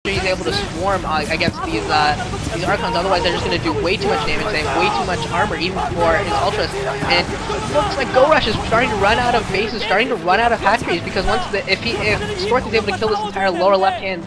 he's able to swarm against these Archons. Otherwise, they're just going to do way too much damage. They have way too much armor, even for his Ultras. And it looks like GoRush is starting to run out of bases, starting to run out of hatcheries. Because if Stork is able to kill this entire lower left-hand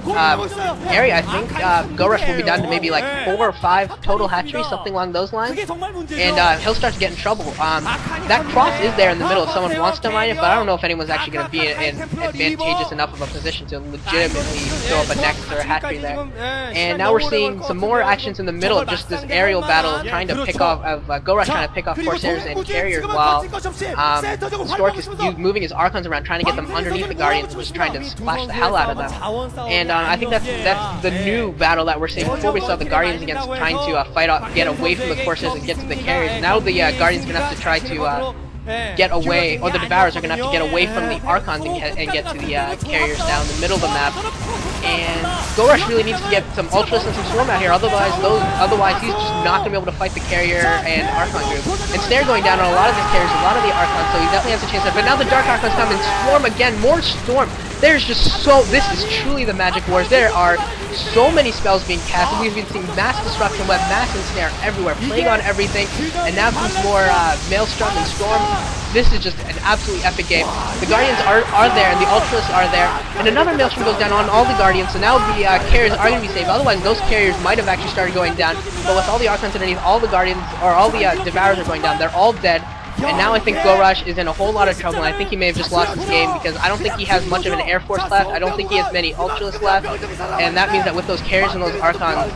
area, I think GoRush will be down to maybe like 4 or 5 total hatcheries, something along those lines. And he'll start to get in trouble. That cross is there in the middle if someone wants to mine it, but I don't know if anyone's actually going to be in advantageous enough of a position to legitimately throw up a Nexus or a hatchery there. And now we're seeing some more actions in the middle of just this aerial battle trying to pick off, GoRush trying to pick off Corsairs and Carriers while Stork is moving his Archons around, trying to get them underneath the Guardians, just trying to splash the hell out of them. And I think that's the new battle that we're seeing. Before we saw the Guardians against trying to fight off, get away from the Corsairs and get to the Carriers. Now the Guardians are going to have to try to get away, or the Devourers are going to have to get away from the Archons and get to the Carriers down the middle of the map. And GoRush really needs to get some Ultras and some Swarm out here, otherwise he's just not going to be able to fight the Carrier and Archon group. And Snare going down on a lot of these Carriers, a lot of the Archons, so he definitely has a chance there. But now the Dark Archons come and Swarm again, more Storm. There's just this is truly the Magic Wars. There are so many spells being cast. We've been seeing Mass Disruption Web, Mass Ensnare everywhere, Plague on everything, and now comes more Maelstrom and Storm. This is just an absolutely epic game. The Guardians are there, and the Ultras are there, and another Maelstrom goes down on all the Guardians, so now the Carriers are going to be saved. Otherwise, those Carriers might have actually started going down, but with all the Archons underneath, all the Guardians, or all the Devourers are going down. They're all dead. And now I think GoRush is in a whole lot of trouble, and I think he may have just lost this game because I don't think he has much of an Air Force left. I don't think he has many Ultras left, and that means that with those Carriers and those Archons,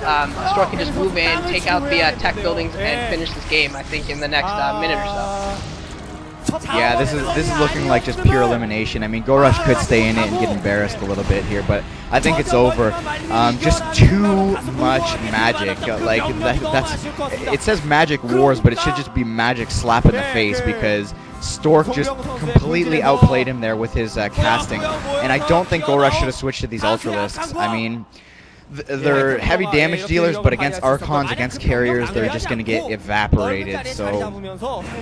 Stork can just move in, take out the tech buildings, and finish this game, I think, in the next minute or so. Yeah, this is looking like just pure elimination. I mean, GoRush could stay in it and get embarrassed a little bit here, but I think it's over. Just too much magic. Like it says Magic Wars, but it should just be Magic Slap in the face because Stork just completely outplayed him there with his casting, and I don't think GoRush should have switched to these Ultralisks. I mean, they're heavy damage dealers, but against Archons, against Carriers, they're just going to get evaporated. So,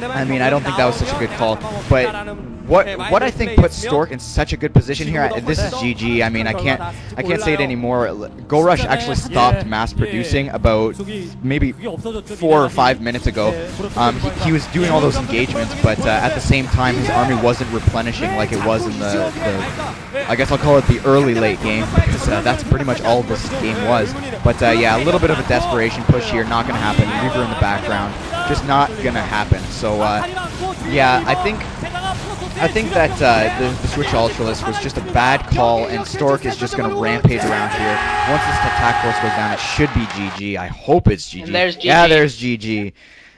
I mean, I don't think that was such a good call. But what I think puts Stork in such a good position here, this is GG. I mean, I can't say it anymore. GoRush actually stopped mass producing about maybe 4 or 5 minutes ago. He was doing all those engagements, but at the same time, his army wasn't replenishing like it was in the I guess I'll call it the early late game, because that's pretty much all this game was. But yeah, a little bit of a desperation push here, not going to happen. Reaver in the background, just not going to happen. So yeah, I think that the switch to Ultralisk was just a bad call, and Stork is just going to rampage around here. Once this attack force goes down, it should be GG. I hope it's GG. And there's GG. Yeah, there's GG.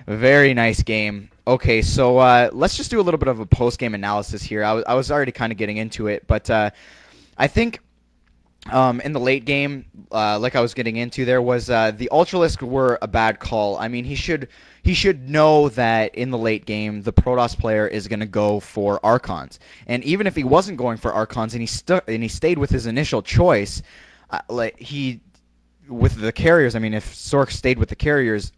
Very nice game. Okay, so let's just do a little bit of a post-game analysis here. I was already kind of getting into it, but I think in the late game, like I was getting into, there was the Ultralisk were a bad call. I mean, he should know that in the late game, the Protoss player is going to go for Archons, and even if he wasn't going for Archons and he stayed with his initial choice, with the Carriers. I mean, if Stork stayed with the Carriers,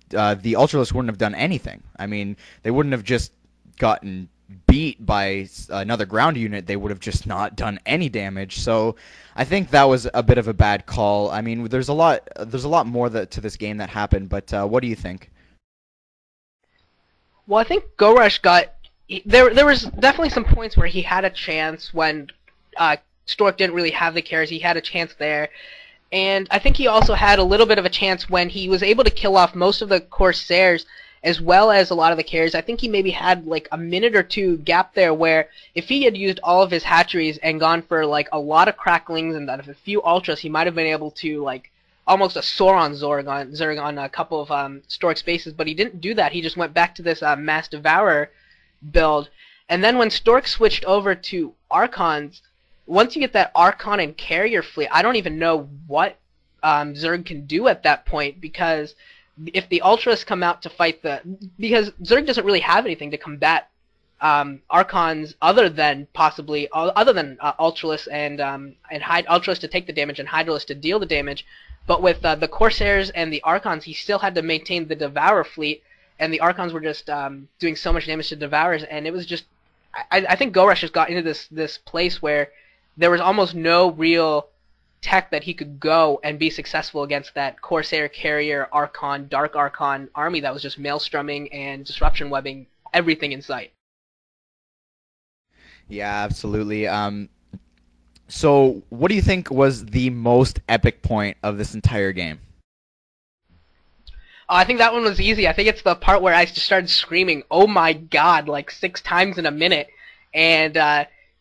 the Ultralisk wouldn't have done anything. I mean, they wouldn't have just gotten beat by another ground unit. They would have just not done any damage. So I think that was a bit of a bad call. I mean, there's a lot more to this game that happened, but what do you think? Well, I think GoRush there was definitely some points where he had a chance when Stork didn't really have the Carriers. He had a chance there. And I think he also had a little bit of a chance when he was able to kill off most of the Corsairs as well as a lot of the Carriers. I think he maybe had like a minute or two gap there where if he had used all of his hatcheries and gone for like a lot of cracklings and a few Ultras, he might have been able to like almost a Sauron Zerg on a couple of Stork spaces, but he didn't do that. He just went back to this Mass Devourer build. And then when Stork switched over to Archons, once you get that Archon and Carrier fleet, I don't even know what Zerg can do at that point, because if the Ultras come out to fight because Zerg doesn't really have anything to combat Archons other than Ultralisk and Ultralisk to take the damage and Hydralisk to deal the damage. But with the Corsairs and the Archons, he still had to maintain the Devourer fleet, and the Archons were just doing so much damage to Devourers, and it was just I think GoRush just got into this place where there was almost no real tech that he could go and be successful against that Corsair, Carrier, Archon, Dark Archon army that was just maelstroming and disruption webbing everything in sight. Yeah, absolutely. So what do you think was the most epic point of this entire game? I think that one was easy. I think it's the part where I just started screaming, "Oh my god," like 6 times in a minute, and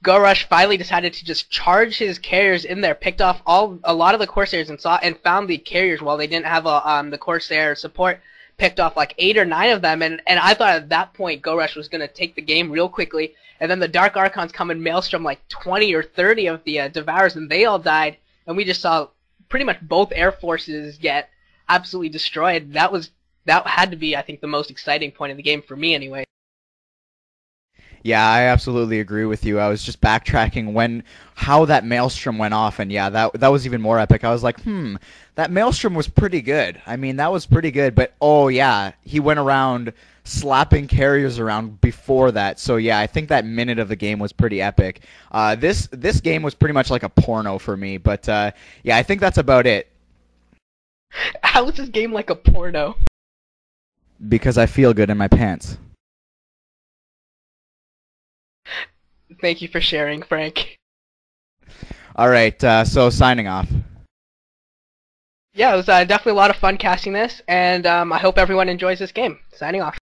GoRush finally decided to just charge his carriers in there, picked off a lot of the Corsairs and found the carriers while they didn't have the Corsair support. Picked off like 8 or 9 of them, and I thought at that point GoRush was gonna take the game real quickly, and then the Dark Archons come and maelstrom like 20 or 30 of the Devourers, and they all died, and we just saw pretty much both air forces get absolutely destroyed. That had to be, I think, the most exciting point of the game for me anyway. Yeah, I absolutely agree with you. I was just backtracking how that maelstrom went off, and yeah, that was even more epic. I was like, that maelstrom was pretty good. I mean, that was pretty good, but oh yeah, he went around slapping carriers around before that. So yeah, I think that minute of the game was pretty epic. This game was pretty much like a porno for me, but yeah, I think that's about it. How is this game like a porno? Because I feel good in my pants. Thank you for sharing, Frank. All right, so signing off. Yeah, it was definitely a lot of fun casting this, and I hope everyone enjoys this game. Signing off.